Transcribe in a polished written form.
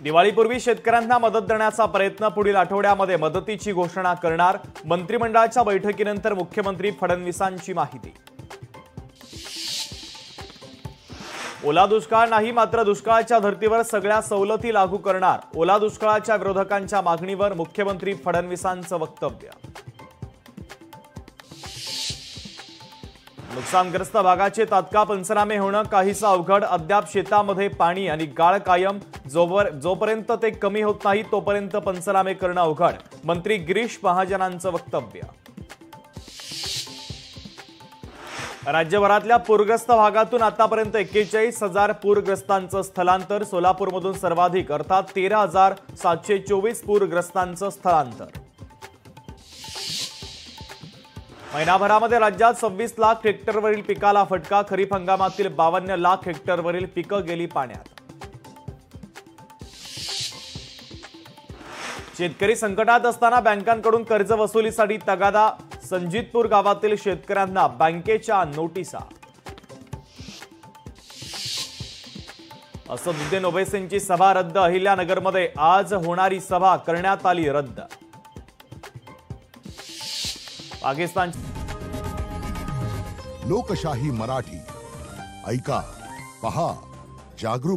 दिवाळीपूर्वी शेतकऱ्यांना मदत देण्याचा प्रयत्न पुढील आठवड्यामध्ये मदतीची घोषणा करणार। मंत्रिमंडळाच्या बैठकीनंतर मुख्यमंत्री फडणवीसांची माहिती। ओला दुष्काळ नाही, मात्र दुष्काळाच्या धर्तीवर सगळ्या सवलती लागू करणार। ओला दुष्काळाच्या विरोधकांच्या मागणीवर मुख्यमंत्री फडणवीसांचं वक्तव्य। नुकसानग्रस्त भागाचे तात्काळ पंचनामे होणं काहीसं अवघड। अद्याप शेतामध्ये पाणी आणि गाळ कायम। जोपर्यंत ते कमी होत नाही तोपर्यंत पंचनामे करणं अवघड। मंत्री गिरीश महाजनांचं वक्तव्य। राज्यभरातल्या पूरग्रस्त भागातून आतापर्यंत 41,000 पूरग्रस्तांचं स्थलांतर। सोलापूरमधून सर्वाधिक अर्थात 13,724 पूरग्रस्तांचं स्थलांतर। महिनाभरामध्ये राज्यात 26 लाख हेक्टरवरील पिकाला फटका। खरीप हंगामातील 52 लाख हेक्टरवरील पिकं गेली पाण्यात। शेतकरी संकटात असताना बँकांकडून कर्ज वसुलीसाठी तगादा। संजितपूर गावातील शेतकऱ्यांना बँकेच्या नोटिसा। असदुद्दीन ओवैसींची सभा रद्द। अहिल्यानगरमध्ये आज होणारी सभा करण्यात आली रद्द। पाकिस्तान लोकशाही मराठी ऐका, पहा, जागरूक।